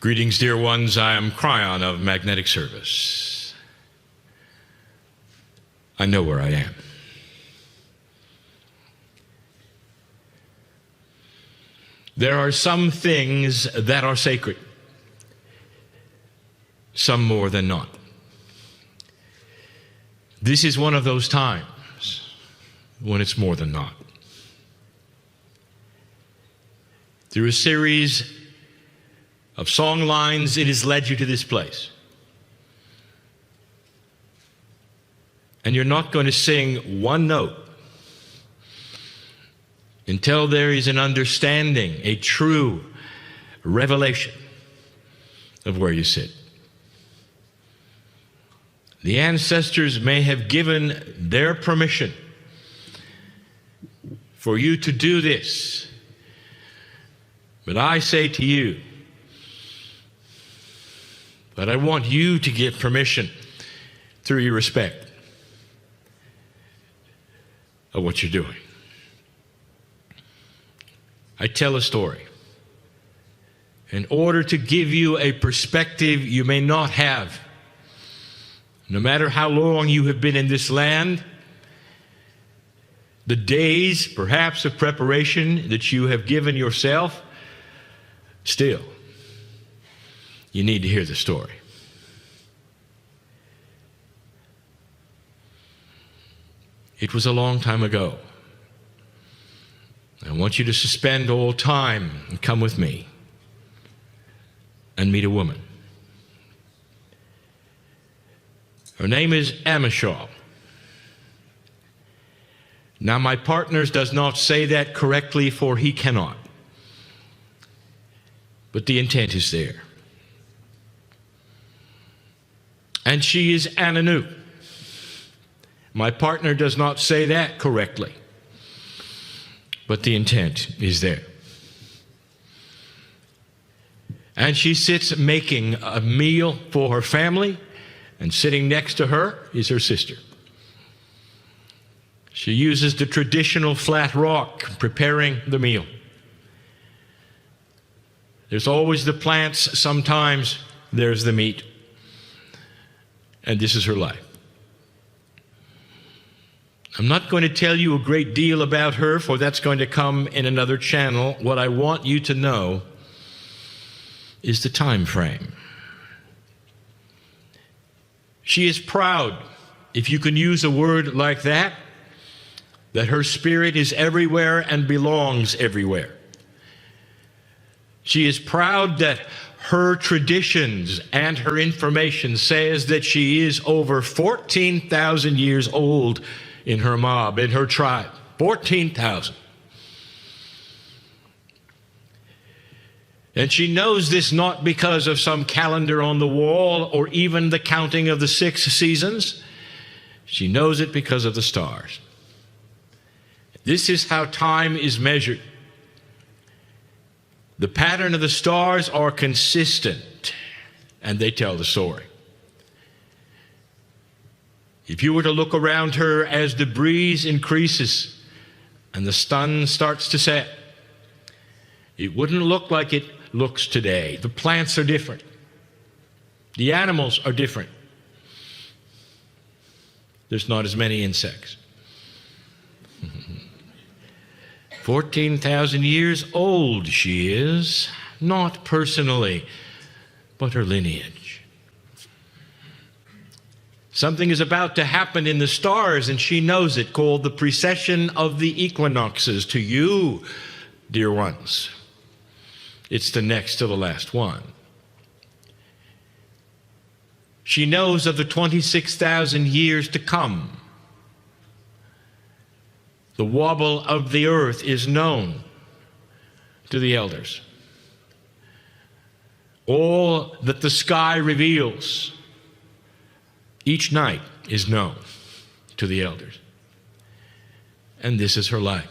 Greetings, dear ones. I am Cryon of Magnetic Service. I know where I am. There are some things that are sacred, some more than not. This is one of those times when it's more than not. Through a series of song lines, it has led you to this place. And you're not going to sing one note until there is an understanding, a true revelation of where you sit. The ancestors may have given their permission for you to do this, but I say to you that I want you to give permission through your respect of what you're doing. I tell a story in order to give you a perspective you may not have. No matter how long you have been in this land, the days perhaps of preparation that you have given yourself, still, you need to hear the story. It was a long time ago. I want you to suspend all time and come with me and meet a woman. Her name is Amishal. Now, my partner does not say that correctly, for he cannot. But the intent is there. And she is Ananu. My partner does not say that correctly, but the intent is there. And she sits making a meal for her family, and sitting next to her is her sister. She uses the traditional flat rock preparing the meal. There's always the plants, sometimes there's the meat. And this is her life. I'm not going to tell you a great deal about her, for that's going to come in another channel. What I want you to know is the time frame. She is proud, if you can use a word like that her spirit is everywhere and belongs everywhere. She is proud that her traditions and her information says that she is over 14,000 years old in her mob, in her tribe. 14,000. And she knows this not because of some calendar on the wall or even the counting of the 6 seasons. She knows it because of the stars. This is how time is measured. The pattern of the stars are consistent, and they tell the story. If you were to look around her as the breeze increases and the sun starts to set, it wouldn't look like it looks today. The plants are different. The animals are different. There's not as many insects. 14,000 years old she is, not personally, but her lineage. Something is about to happen in the stars, and she knows it, called the precession of the equinoxes. To you, dear ones, it's the next to the last one. She knows of the 26,000 years to come. The wobble of the earth is known to the elders. All that the sky reveals each night is known to the elders. And this is her life.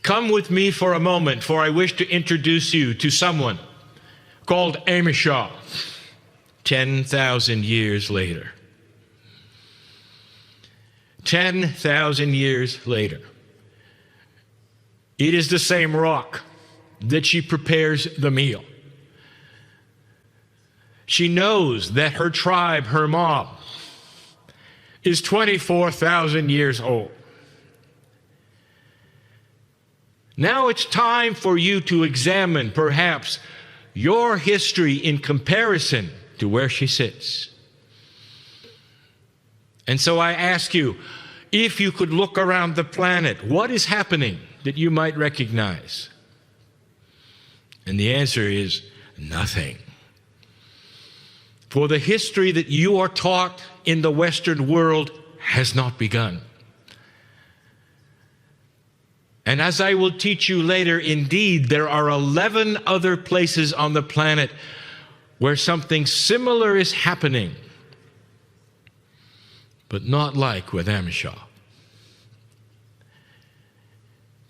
Come with me for a moment, for I wish to introduce you to someone called Amishal. 10,000 years later. 10,000 years later. It is the same rock that she prepares the meal. She knows that her tribe, her mob, is 24,000 years old. Now it's time for you to examine, perhaps, your history in comparison to where she sits. And so I ask you, if you could look around the planet, what is happening that you might recognize? And the answer is nothing. For the history that you are taught in the Western world has not begun. And as I will teach you later, indeed, there are 11 other places on the planet where something similar is happening, but not like with Amishah.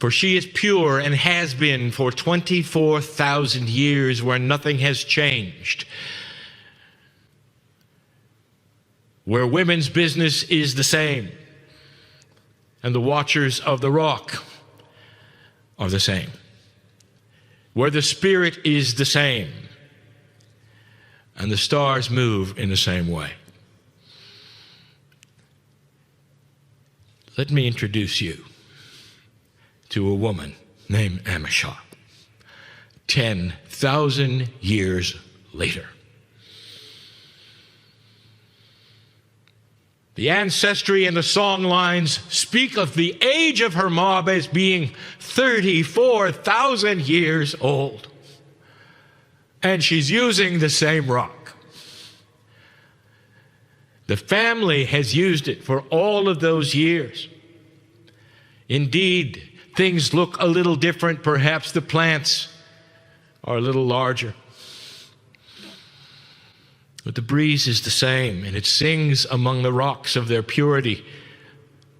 For she is pure and has been for 24,000 years, where nothing has changed, where women's business is the same, and the watchers of the rock are the same, where the Spirit is the same, and the stars move in the same way. Let me introduce you to a woman named Amishah, 10,000 years later. The ancestry and the song lines speak of the age of her mob as being 34,000 years old. And she's using the same rock. The family has used it for all of those years. Indeed, things look a little different. Perhaps the plants are a little larger. But the breeze is the same, and it sings among the rocks of their purity,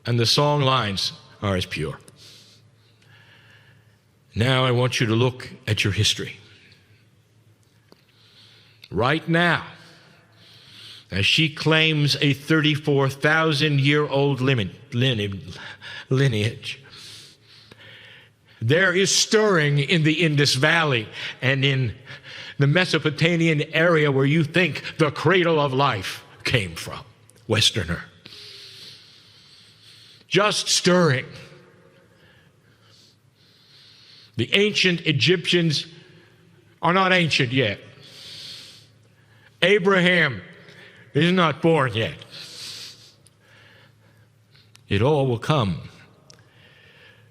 and the song lines are as pure. Now I want you to look at your history. Right now, as she claims a 34,000-year-old lineage, there is stirring in the Indus Valley and in the Mesopotamian area where you think the cradle of life came from, Westerner. Just stirring. The ancient Egyptians are not ancient yet. Abraham is not born yet. It all will come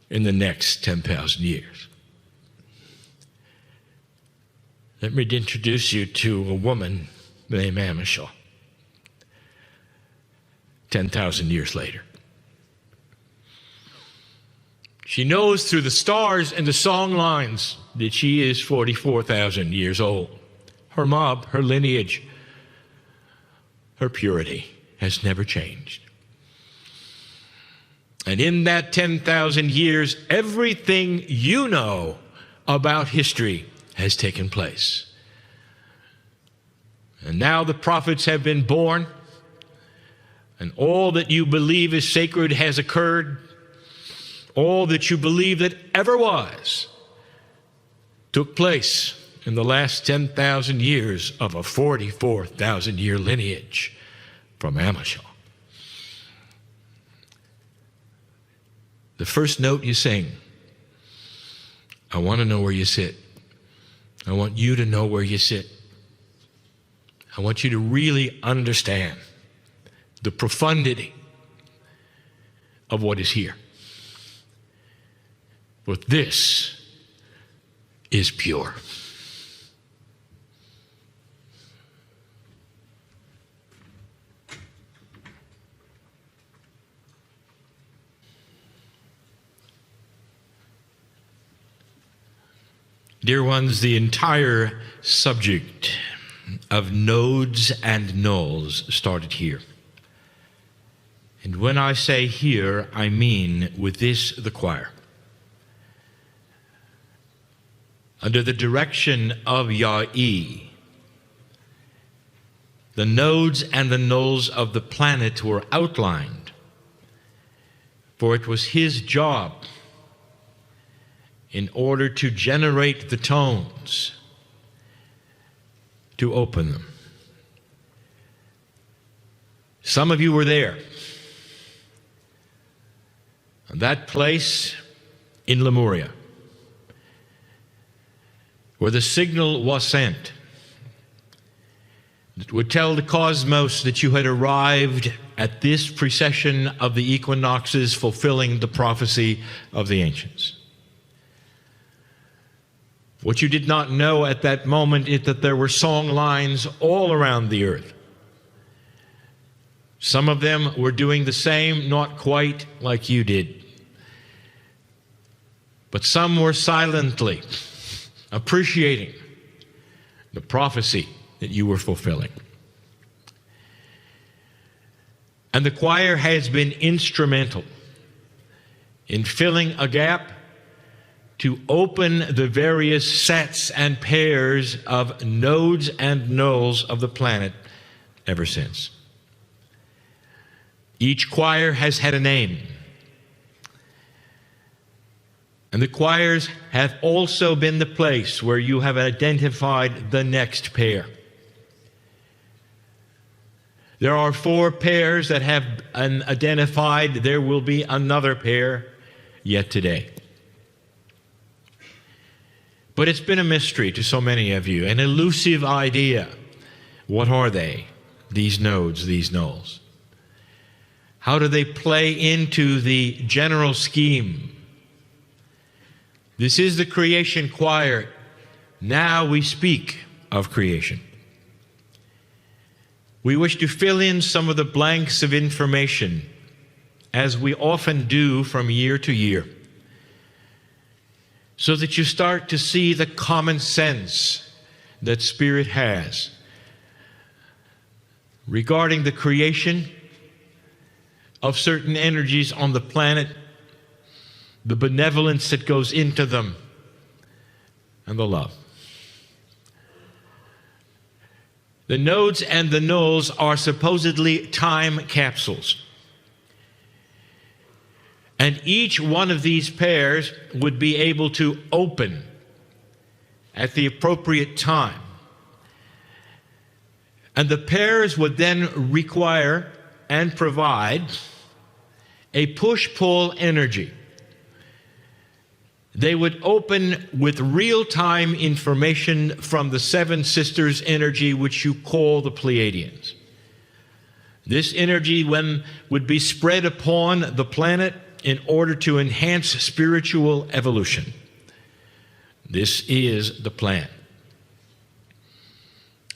in the next 10,000 years. Let me introduce you to a woman named Amishah, 10,000 years later. She knows through the stars and the song lines that she is 44,000 years old. Her mob, her lineage, her purity has never changed. And in that 10,000 years, everything you know about history has taken place. And now the prophets have been born, and all that you believe is sacred has occurred. All that you believe that ever was took place in the last 10,000 years of a 44,000-year lineage from Amishah. The first note you sing, I want to know where you sit. I want you to know where you sit. I want you to really understand the profundity of what is here. But this is pure. Dear ones, the entire subject of nodes and nulls started here. And when I say here, I mean with this, the choir. Under the direction of Ya'i, the nodes and the nulls of the planet were outlined, for it was his job in order to generate the tones, to open them. Some of you were there. That place in Lemuria, where the signal was sent, that would tell the cosmos that you had arrived at this precession of the equinoxes, fulfilling the prophecy of the ancients. What you did not know at that moment is that there were song lines all around the earth. Some of them were doing the same, not quite like you did. But some were silently appreciating the prophecy that you were fulfilling. And the choir has been instrumental in filling a gap to open the various sets and pairs of nodes and nulls of the planet ever since. Each choir has had a name. And the choirs have also been the place where you have identified the next pair. There are 4 pairs that have identified. There will be another pair yet today. But it's been a mystery to so many of you, an elusive idea. What are they, these nodes, these nulls? How do they play into the general scheme? This is the creation choir. Now we speak of creation. We wish to fill in some of the blanks of information, as we often do from year to year, so that you start to see the common sense that Spirit has regarding the creation of certain energies on the planet, the benevolence that goes into them, and the love. The nodes and the nulls are supposedly time capsules. And each one of these pairs would be able to open at the appropriate time. And the pairs would then require and provide a push-pull energy. They would open with real-time information from the 7 sisters energy, which you call the Pleiadians. This energy would be spread upon the planet in order to enhance spiritual evolution. This is the plan.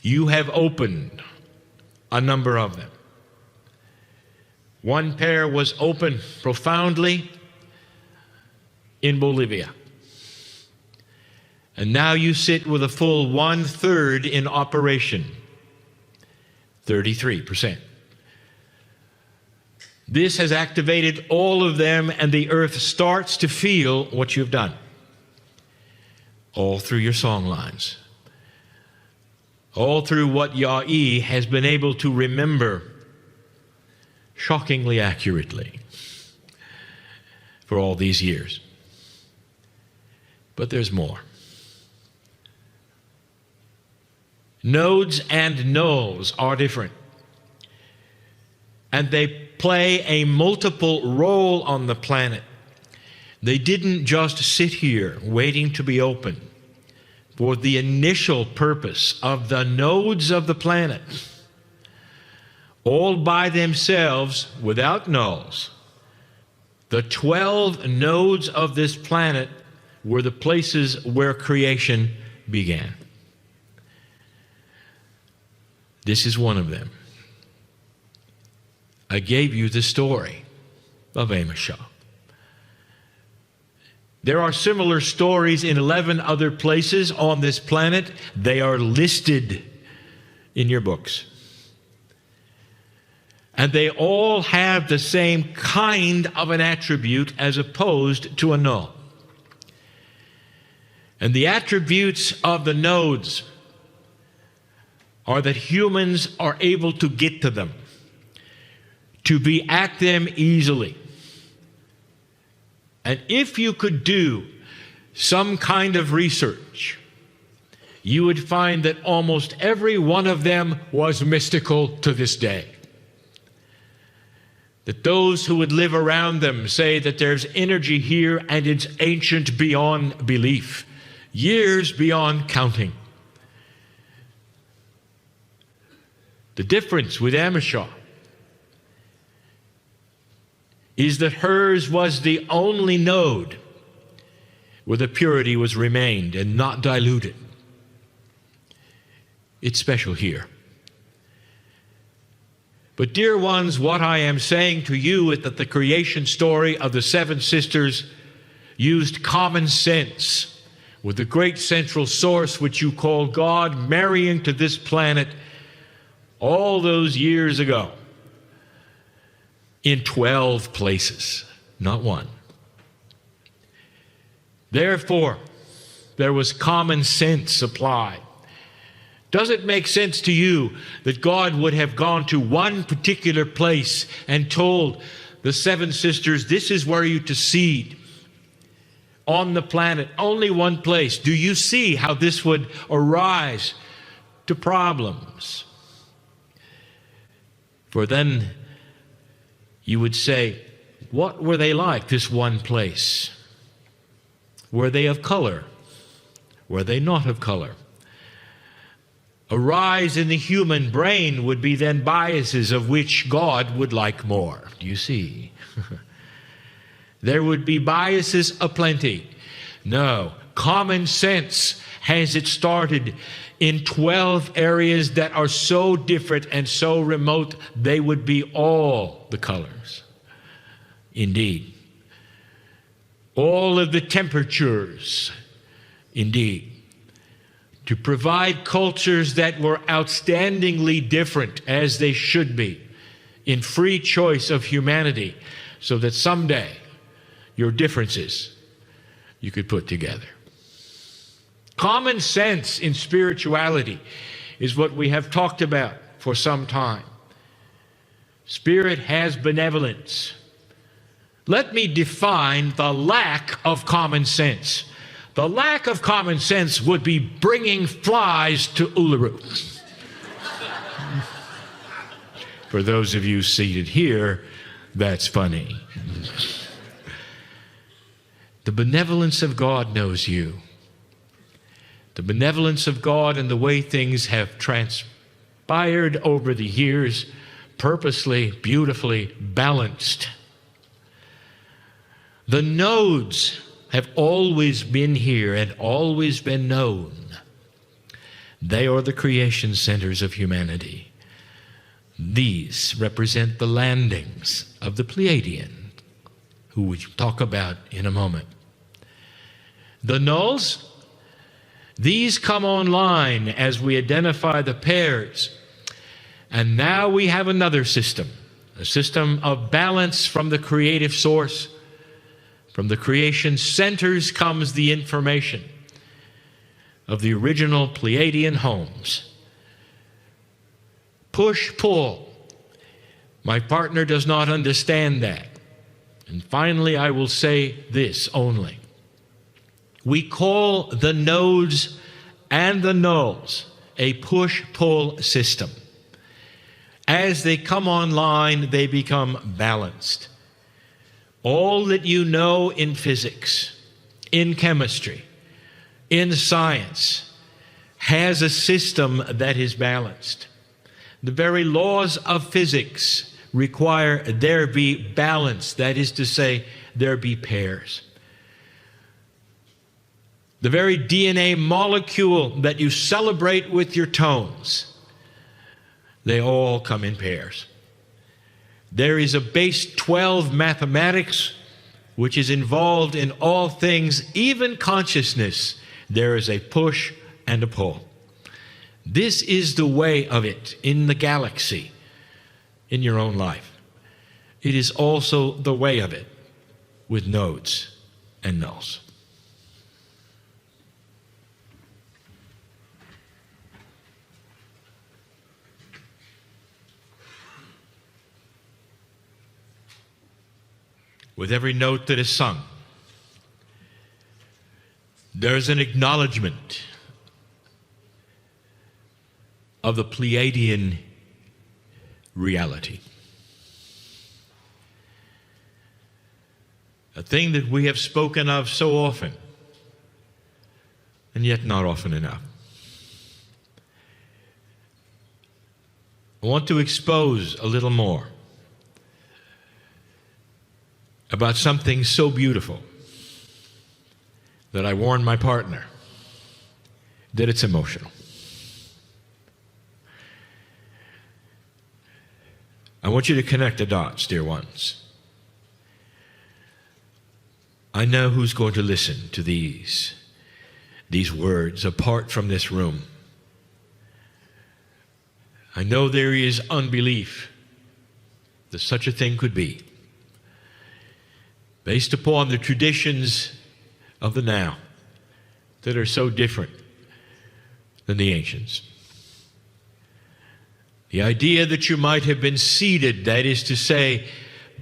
You have opened a number of them. One pair was open profoundly in Bolivia. And now you sit with a full 1/3 in operation, 33%. This has activated all of them, and the earth starts to feel what you've done. All through your song lines. All through what Yah-E has been able to remember shockingly accurately for all these years. But there's more. Nodes and nulls are different. And they play a multiple role on the planet. They didn't just sit here waiting to be open for the initial purpose of the nodes of the planet. All by themselves, without nulls, the 12 nodes of this planet were the places where creation began. This is one of them. I gave you the story of Amashah. There are similar stories in 11 other places on this planet. They are listed in your books. And they all have the same kind of an attribute as opposed to a null. And the attributes of the nodes are that humans are able to get to them, to be at them easily. And if you could do some kind of research, you would find that almost every one of them was mystical to this day. That those who would live around them say that there's energy here and it's ancient beyond belief, years beyond counting. The difference with Amishah is that hers was the only node where the purity was remained and not diluted. It's special here. But dear ones, what I am saying to you is that the creation story of the seven sisters used common sense with the great central source which you call God marrying to this planet all those years ago in 12 places, not one. Therefore, there was common sense applied. Does it make sense to you that God would have gone to one particular place and told the seven sisters, this is where you to seed on the planet, only one place? Do you see how this would arise to problems? For then you would say, what were they like, this one place? Were they of color? Were they not of color? A rise in the human brain would be then biases of which God would like more. Do you see? There would be biases aplenty. No, common sense has it started in 12 areas that are so different and so remote, they would be all the colors. Indeed. All of the temperatures. Indeed. To provide cultures that were outstandingly different, as they should be, in free choice of humanity, so that someday your differences you could put together. Common sense in spirituality is what we have talked about for some time. Spirit has benevolence. Let me define the lack of common sense. The lack of common sense would be bringing flies to Uluru. For those of you seated here, that's funny. The benevolence of God knows you. The benevolence of God and the way things have transpired over the years, purposely, beautifully balanced. The nodes have always been here and always been known. They are the creation centers of humanity. These represent the landings of the Pleiadian, who we talk about in a moment. The nulls, these come online as we identify the pairs. And now we have another system, a system of balance from the creative source. From the creation centers comes the information of the original Pleiadian homes. Push-pull. My partner does not understand that. And finally, I will say this only. We call the nodes and the nulls a push-pull system. As they come online, they become balanced. All that you know in physics, in chemistry, in science, has a system that is balanced. The very laws of physics require there be balance, that is to say, there be pairs. The very DNA molecule that you celebrate with your tones, they all come in pairs. There is a base 12 mathematics which is involved in all things, even consciousness. There is a push and a pull. This is the way of it in the galaxy, in your own life. It is also the way of it with nodes and nulls. With every note that is sung, there's an acknowledgement of the Pleiadian reality. A thing that we have spoken of so often, and yet not often enough. I want to expose a little more about something so beautiful that I warned my partner that it's emotional. I want you to connect the dots, dear ones. I know who's going to listen to these words apart from this room. I know there is unbelief that such a thing could be, based upon the traditions of the now that are so different than the ancients. The idea that you might have been seeded, that is to say,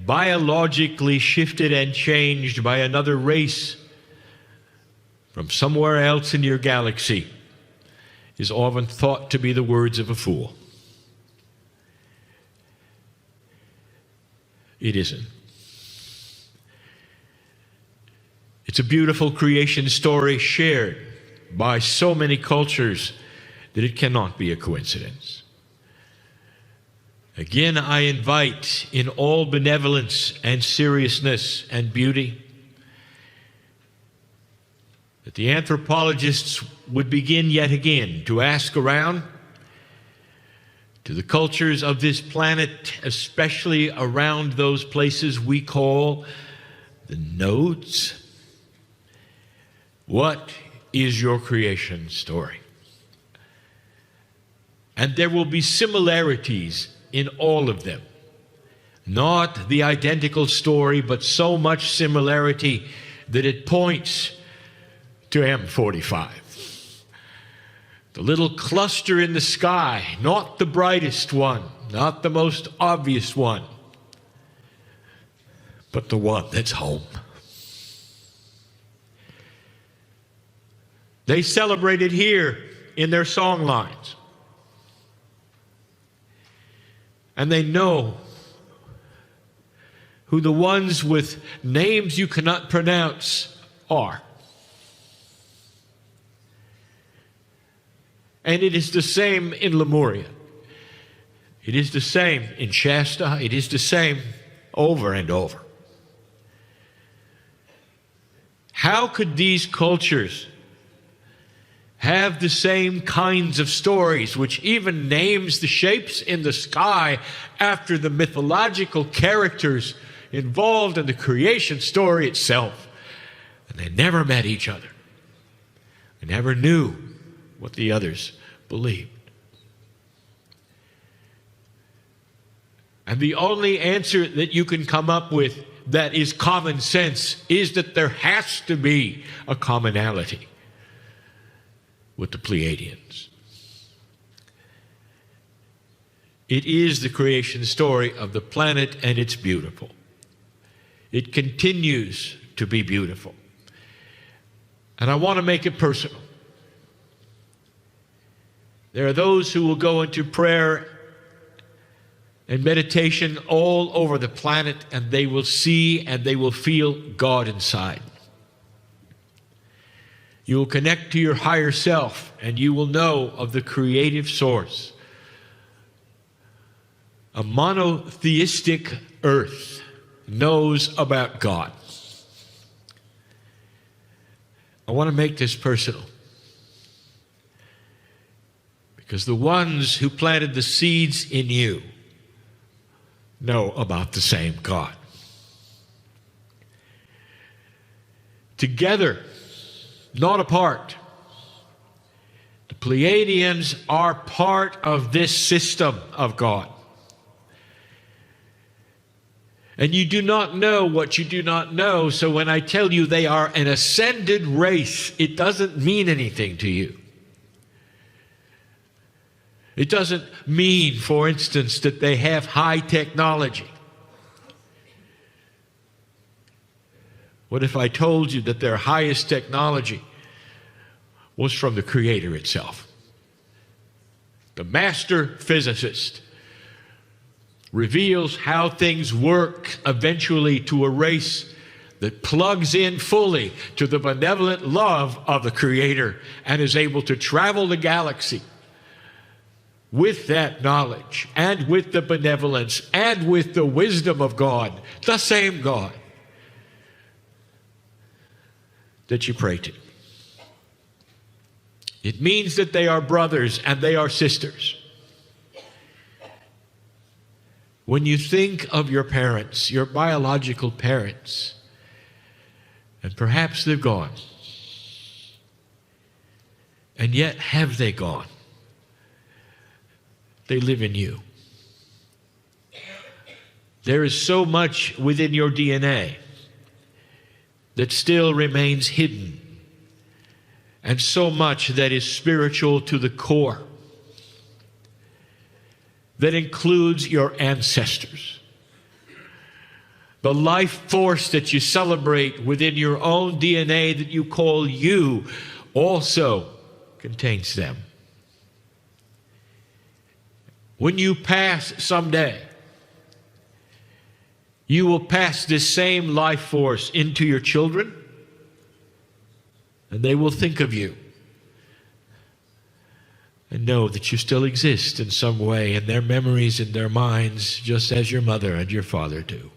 biologically shifted and changed by another race from somewhere else in your galaxy, is often thought to be the words of a fool. It isn't. It's a beautiful creation story shared by so many cultures that it cannot be a coincidence. Again, I invite in all benevolence and seriousness and beauty that the anthropologists would begin yet again to ask around to the cultures of this planet, especially around those places we call the nodes. What is your creation story? And there will be similarities in all of them. Not the identical story, but so much similarity that it points to M45. The little cluster in the sky, not the brightest one, not the most obvious one, but the one that's home. They celebrate it here in their song lines. And they know who the ones with names you cannot pronounce are. And it is the same in Lemuria. It is the same in Shasta. It is the same over and over. How could these cultures have the same kinds of stories, which even names the shapes in the sky after the mythological characters involved in the creation story itself? And they never met each other. They never knew what the others believed. And the only answer that you can come up with that is common sense is that there has to be a commonality with the Pleiadians. It is the creation story of the planet, and it's beautiful. It continues to be beautiful. And I want to make it personal. There are those who will go into prayer and meditation all over the planet, and they will see and they will feel God inside. You will connect to your higher self, and you will know of the creative source. A monotheistic earth knows about God. I want to make this personal, because the ones who planted the seeds in you know about the same God. Together, not apart, the Pleiadians are part of this system of God. And you do not know what you do not know, so when I tell you they are an ascended race, it doesn't mean anything to you. It doesn't mean, for instance, that they have high technology. What if I told you that their highest technology was from the Creator itself. The master physicist reveals how things work eventually to a race that plugs in fully to the benevolent love of the Creator and is able to travel the galaxy with that knowledge and with the benevolence and with the wisdom of God, the same God that you pray to. It means that they are brothers and they are sisters. When you think of your parents, your biological parents, and perhaps they've gone, and yet have they gone? They live in you. There is so much within your DNA that still remains hidden, and so much that is spiritual to the core, that includes your ancestors. The life force that you celebrate within your own DNA that you call you also contains them. When you pass someday, you will pass this same life force into your children, and they will think of you and know that you still exist in some way in their memories and their minds, just as your mother and your father do.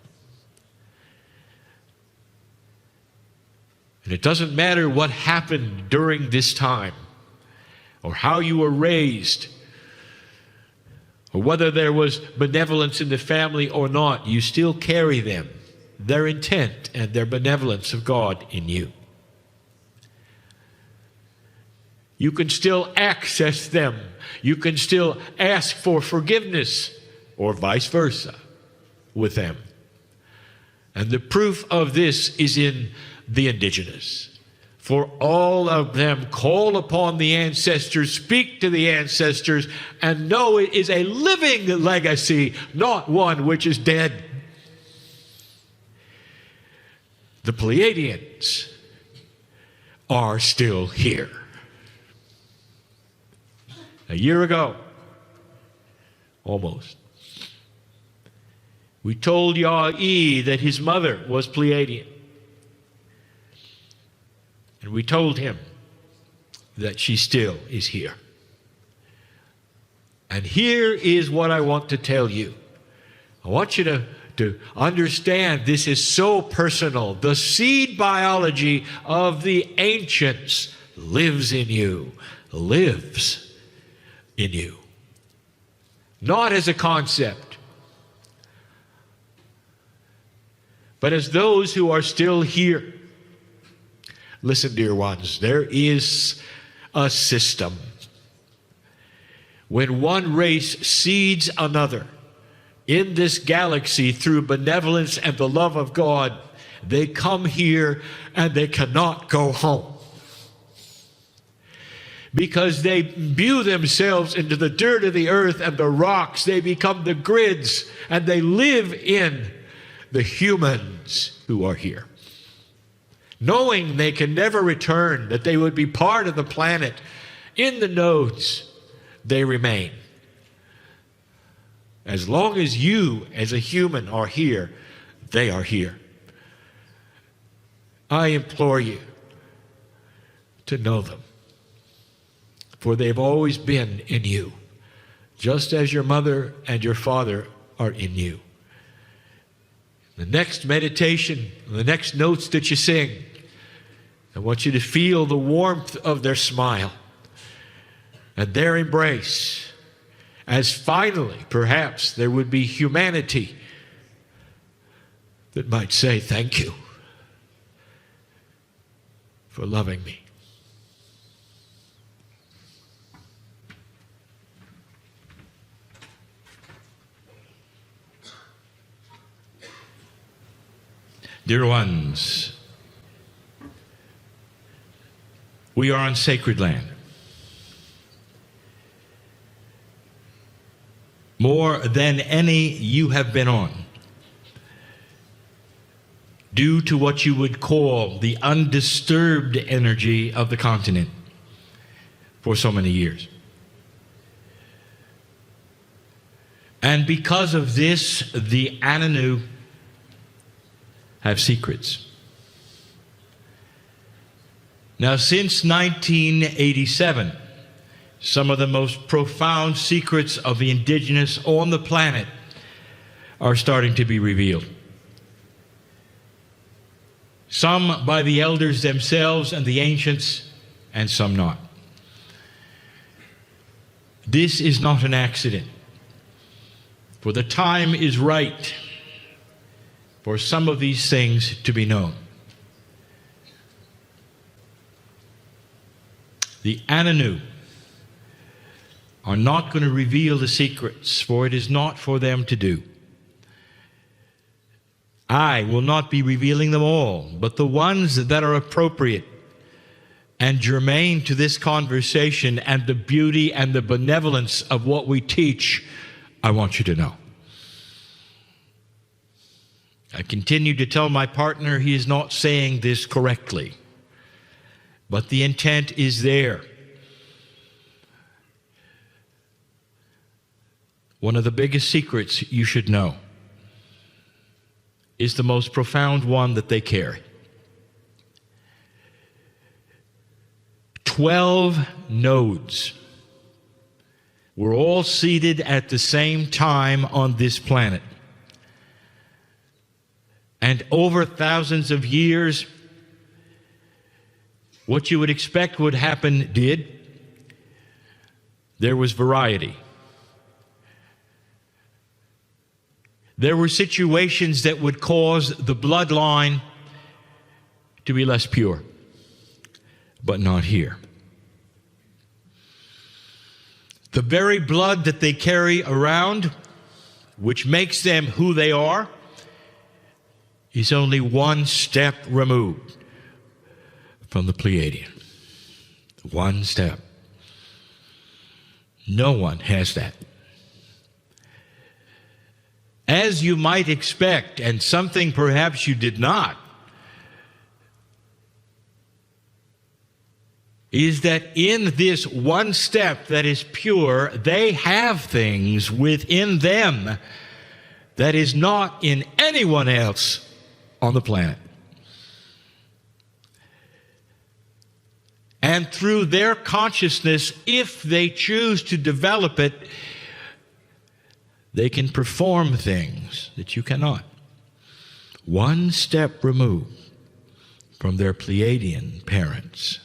And it doesn't matter what happened during this time, or how you were raised, or whether there was benevolence in the family or not, you still carry them, their intent and their benevolence of God in you. You can still access them. You can still ask for forgiveness, or vice versa, with them. And the proof of this is in the indigenous. For all of them call upon the ancestors, speak to the ancestors, and know it is a living legacy, not one which is dead. The Pleiadians are still here. A year ago, almost, we told Yah-E that his mother was Pleiadian. And we told him that she still is here. And here is what I want to tell you. I want you to understand this is so personal. The seed biology of the ancients lives in you, lives in you. Not as a concept, but as those who are still here. Listen, dear ones, there is a system. When one race seeds another in this galaxy through benevolence and the love of God, they come here and they cannot go home. Because they imbue themselves into the dirt of the earth and the rocks. They become the grids, and they live in the humans who are here. Knowing they can never return, that they would be part of the planet, in the nodes, they remain. As long as you, as a human, are here, they are here. I implore you to know them, for they've always been in you, just as your mother and your father are in you. The next meditation, the next notes that you sing, I want you to feel the warmth of their smile and their embrace, as finally, perhaps, there would be humanity that might say, thank you for loving me. Dear ones, we are on sacred land. More than any you have been on, due to what you would call the undisturbed energy of the continent. for so many years. And because of this, the Anu have secrets. Now, since 1987, some of the most profound secrets of the indigenous on the planet are starting to be revealed. Some by the elders themselves and the ancients, and some not. This is not an accident, for the time is right for some of these things to be known. The Anu are not going to reveal the secrets, for it is not for them to do. I will not be revealing them all, but the ones that are appropriate and germane to this conversation and the beauty and the benevolence of what we teach, I want you to know. I continue to tell my partner he is not saying this correctly, but the intent is there. One of the biggest secrets you should know is the most profound one that they carry. 12 nodes were all seated at the same time on this planet. And over thousands of years, what you would expect would happen did. There was variety. There were situations that would cause the bloodline to be less pure, but not here. The very blood that they carry around, which makes them who they are, is only one step removed from the Pleiadian. One step. No one has that. As you might expect, and something perhaps you did not, is that in this one step that is pure, they have things within them that is not in anyone else on the planet. And through their consciousness, if they choose to develop it, they can perform things that you cannot. One step removed from their Pleiadian parents.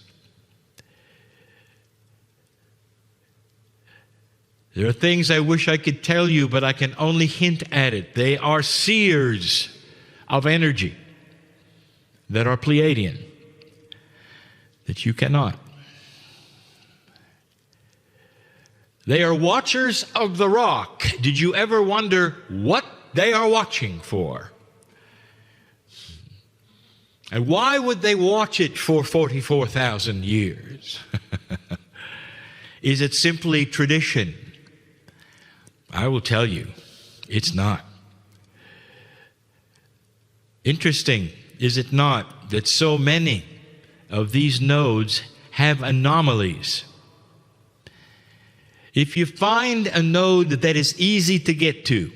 There are things I wish I could tell you, but I can only hint at it. They are seers of energy that are Pleiadian, that you cannot. They are watchers of the rock. Did you ever wonder what they are watching for? And why would they watch it for 44,000 years? Is it simply tradition? I will tell you, it's not. Interesting, is it not, that so many of these nodes have anomalies? If you find a node that is easy to get to,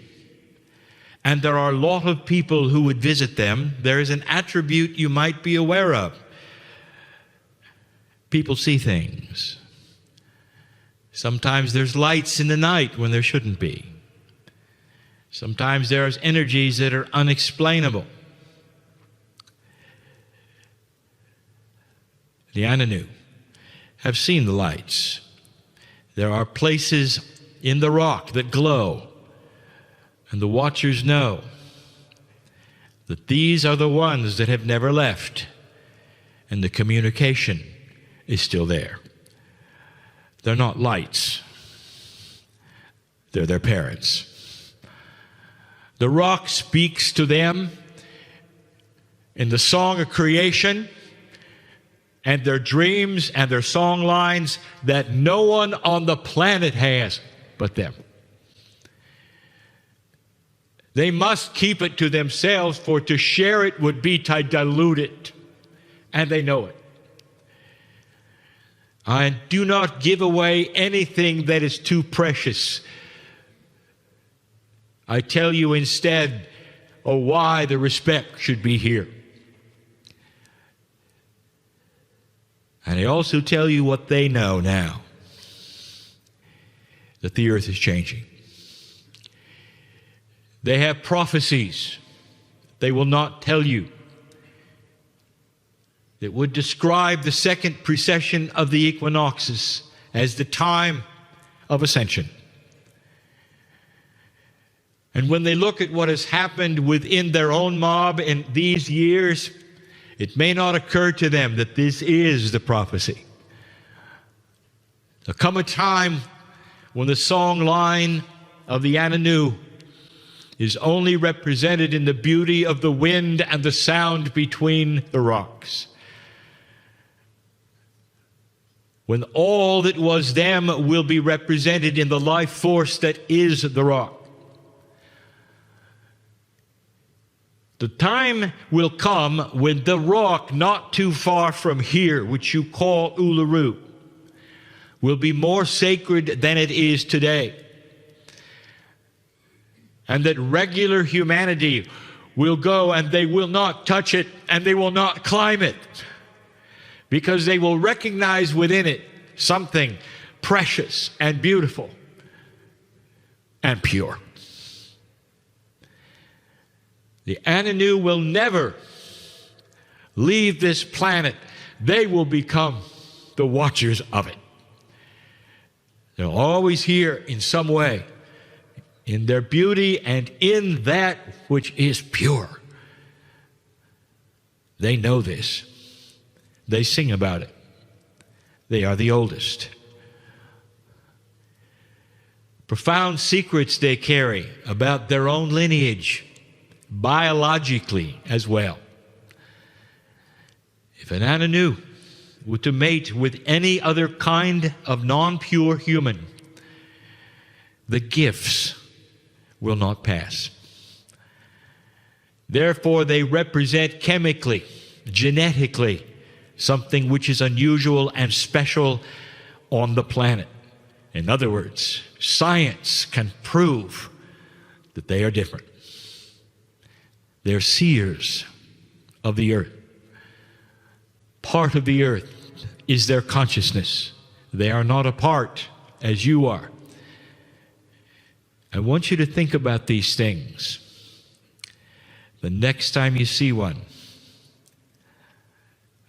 and there are a lot of people who would visit them, there is an attribute you might be aware of. People see things. Sometimes there's lights in the night when there shouldn't be. Sometimes there's energies that are unexplainable. The Anu have seen the lights. There are places in the rock that glow, and the watchers know that these are the ones that have never left, and the communication is still there. They're not lights. They're their parents. The rock speaks to them in the song of creation, and their dreams and their song lines that no one on the planet has but them. They must keep it to themselves, for to share it would be to dilute it, and they know it. And do not give away anything that is too precious. I tell you instead, why the respect should be here. And I also tell you what they know now, that the earth is changing. They have prophecies they will not tell you that would describe the second precession of the equinoxes as the time of ascension. And when they look at what has happened within their own mob in these years, it may not occur to them that this is the prophecy. There'll come a time when the song line of the Anu is only represented in the beauty of the wind and the sound between the rocks. When all that was them will be represented in the life force that is the rock. The time will come when the rock not too far from here, which you call Uluru, will be more sacred than it is today. And that regular humanity will go and they will not touch it and they will not climb it, because they will recognize within it something precious and beautiful and pure. The Anu will never leave this planet. They will become the watchers of it. They'll always hear in some way, in their beauty and in that which is pure. They know this. They sing about it. They are the oldest. Profound secrets they carry about their own lineage, biologically as well. If an Anu were to mate with any other kind of non-pure human, the gifts will not pass. Therefore, they represent chemically, genetically, something which is unusual and special on the planet. In other words, science can prove that they are different. They're seers of the earth. Part of the earth is their consciousness. They are not a part as you are. I want you to think about these things. The next time you see one,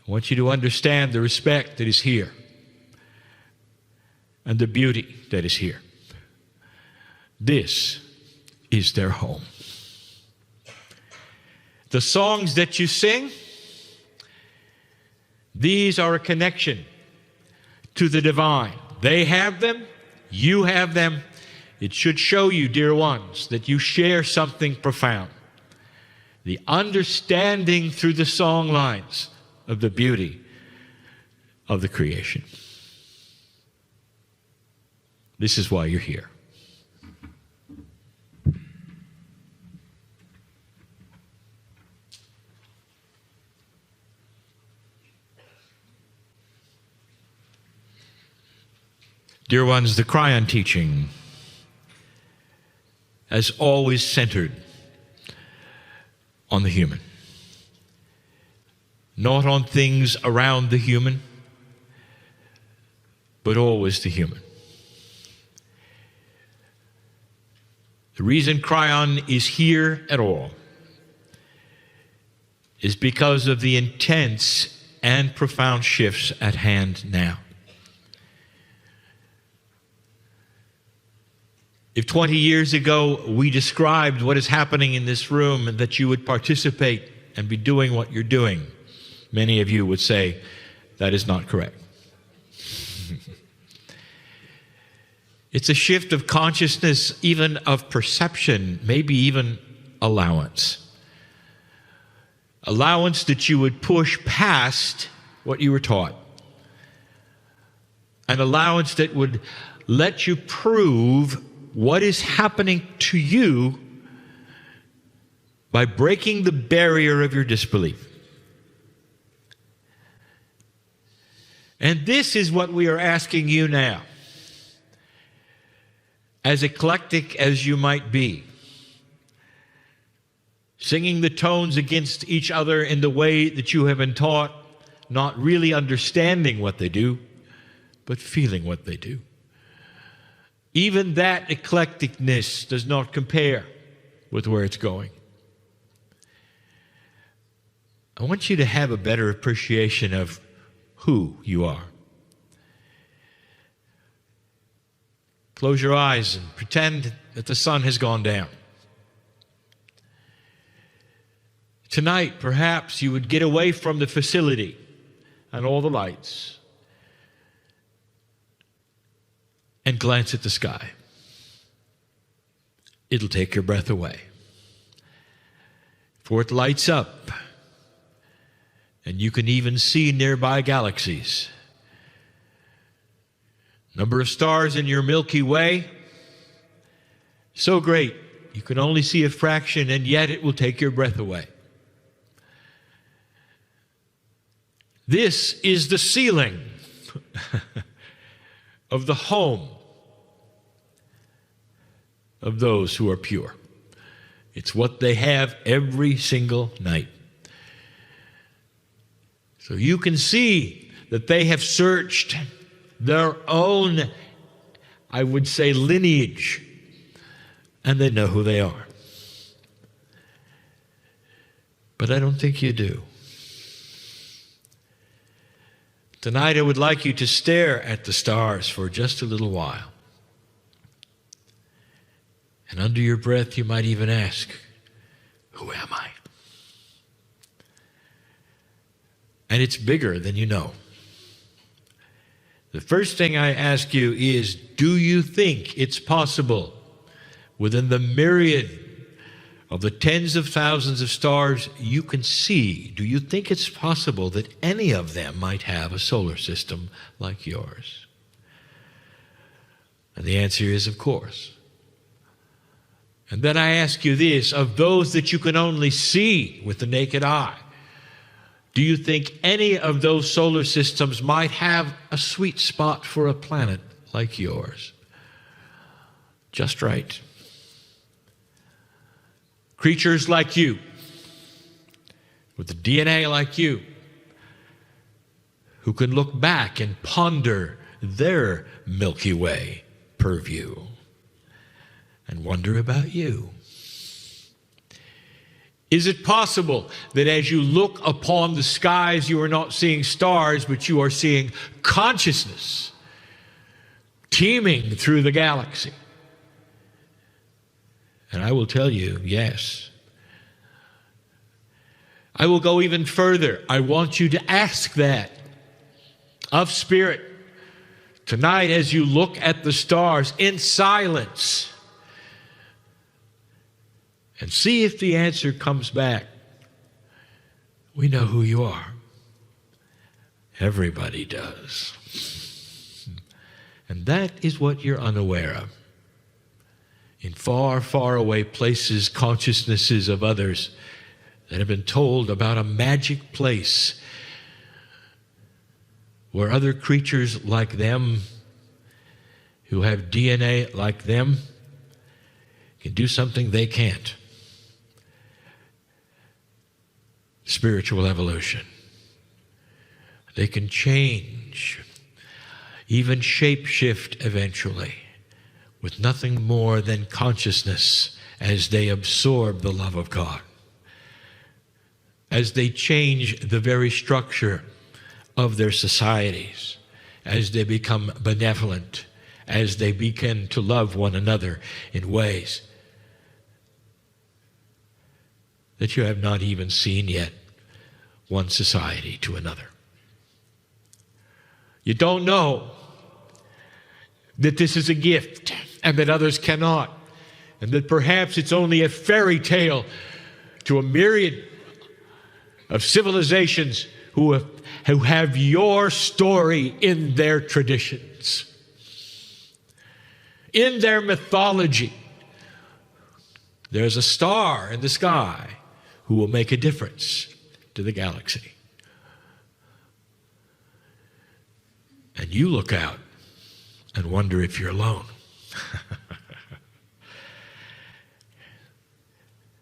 I want you to understand the respect that is here and the beauty that is here. This is their home. The songs that you sing, these are a connection to the divine. They have them, you have them. It should show you, dear ones, that you share something profound. The understanding through the song lines of the beauty of the creation. This is why you're here. Dear ones, the Kryon teaching has always centered on the human. Not on things around the human, but always the human. The reason Kryon is here at all is because of the intense and profound shifts at hand now. If 20 years ago we described what is happening in this room and that you would participate and be doing what you're doing, many of you would say that is not correct. It's a shift of consciousness, even of perception, maybe even allowance. Allowance that you would push past what you were taught. An allowance that would let you prove what is happening to you by breaking the barrier of your disbelief. And this is what we are asking you now. As eclectic as you might be, singing the tones against each other in the way that you have been taught, not really understanding what they do, but feeling what they do. Even that eclecticness does not compare with where it's going. I want you to have a better appreciation of who you are. Close your eyes and pretend that the sun has gone down. Tonight, perhaps you would get away from the facility and all the lights and glance at the sky. It'll take your breath away. For it lights up, and you can even see nearby galaxies. Number of stars in your Milky Way, so great, you can only see a fraction, and yet it will take your breath away. This is the ceiling of the home of those who are pure. It's what they have every single night. So you can see that they have searched their own, I would say, lineage, and they know who they are. But I don't think you do. Tonight I would like you to stare at the stars for just a little while. And under your breath you might even ask, who am I? And it's bigger than you know. The first thing I ask you is, do you think it's possible within the myriad of the tens of thousands of stars you can see, do you think it's possible that any of them might have a solar system like yours? And the answer is, of course. And then I ask you this, of those that you can only see with the naked eye, do you think any of those solar systems might have a sweet spot for a planet like yours? Just right. Creatures like you, with the DNA like you, who can look back and ponder their Milky Way purview and wonder about you. Is it possible that as you look upon the skies, you are not seeing stars, but you are seeing consciousness teeming through the galaxy? And I will tell you, yes. I will go even further. I want you to ask that of Spirit tonight as you look at the stars in silence. And see if the answer comes back. We know who you are. Everybody does. And that is what you're unaware of. In far, far away places, consciousnesses of others that have been told about a magic place where other creatures like them, who have DNA like them, can do something they can't. Spiritual evolution. They can change, even shape-shift eventually, with nothing more than consciousness as they absorb the love of God, as they change the very structure of their societies, as they become benevolent, as they begin to love one another in ways that you have not even seen yet, one society to another. You don't know that this is a gift and that others cannot, and that perhaps it's only a fairy tale to a myriad of civilizations who have your story in their traditions, in their mythology. There's a star in the sky who will make a difference to the galaxy. And you look out and wonder if you're alone.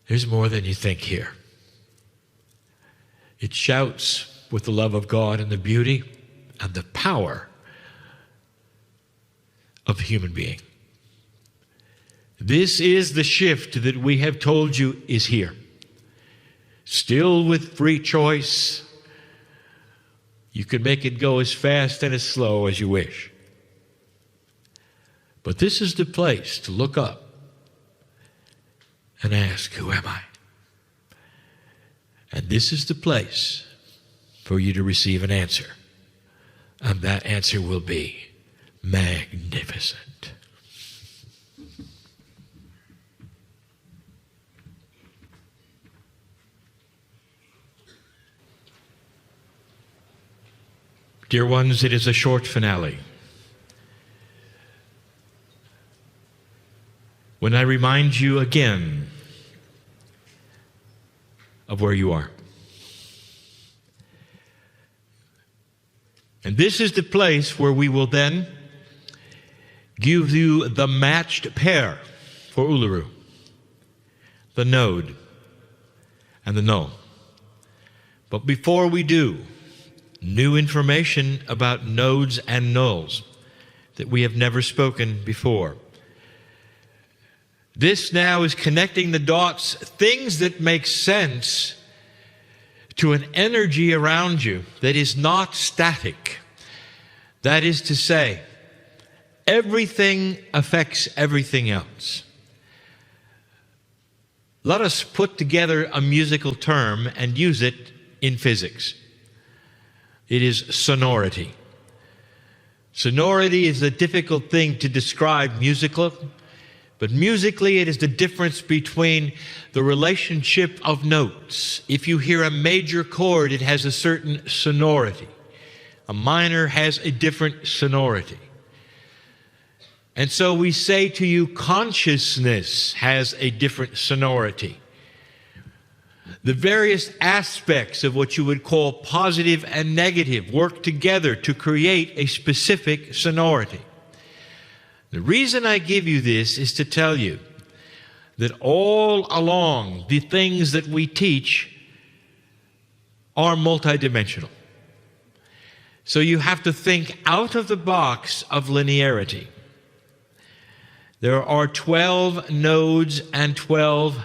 There's more than you think here. It shouts with the love of God and the beauty and the power of the human being. This is the shift that we have told you is here. Still with free choice, you can make it go as fast and as slow as you wish. But this is the place to look up and ask, who am I? And this is the place for you to receive an answer. And that answer will be magnificent. Dear ones, it is a short finale. When I remind you again of where you are. And this is the place where we will then give you the matched pair for Uluru, the node and the null. But before we do, new information about nodes and nulls that we have never spoken before. This now is connecting the dots, things that make sense to an energy around you that is not static. That is to say, everything affects everything else. Let us put together a musical term and use it in physics. It is sonority. Sonority is a difficult thing to describe musically, but musically it is the difference between the relationship of notes. If you hear a major chord, it has a certain sonority. A minor has a different sonority. And so we say to you, consciousness has a different sonority. The various aspects of what you would call positive and negative work together to create a specific sonority. The reason I give you this is to tell you that all along the things that we teach are multidimensional. So you have to think out of the box of linearity. There are 12 nodes and 12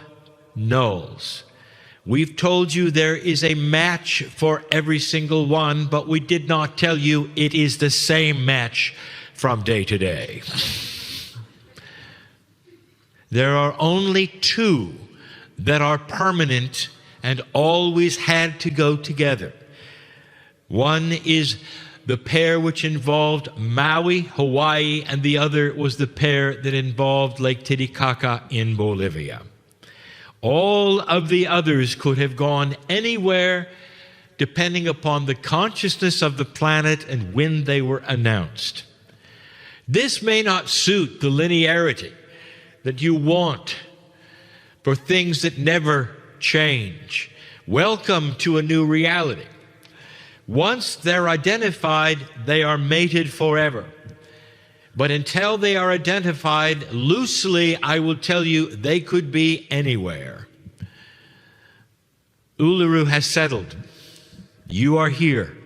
nulls. We've told you there is a match for every single one, but we did not tell you it is the same match from day to day. There are only two that are permanent and always had to go together. One is the pair which involved Maui, Hawaii, and the other was the pair that involved Lake Titicaca in Bolivia. All of the others could have gone anywhere depending upon the consciousness of the planet and when they were announced. This may not suit the linearity that you want for things that never change. Welcome to a new reality. Once they're identified, they are mated forever. But until they are identified loosely, I will tell you, they could be anywhere. Uluru has settled. You are here.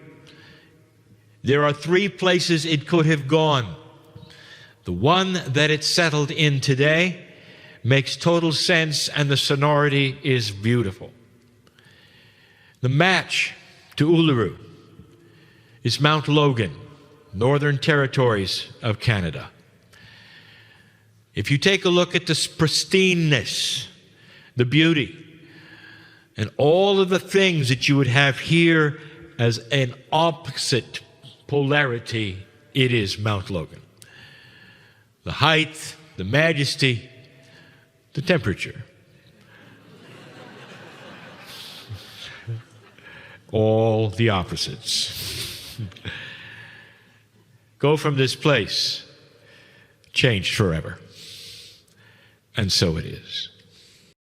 There are 3 places it could have gone. The one that it settled in today makes total sense, and the sonority is beautiful. The match to Uluru is Mount Logan, Northern Territories of Canada. If you take a look at the pristineness, the beauty, and all of the things that you would have here as an opposite polarity, it is Mount Logan. The height, the majesty, the temperature. All the opposites. Go from this place, changed forever. And so it is.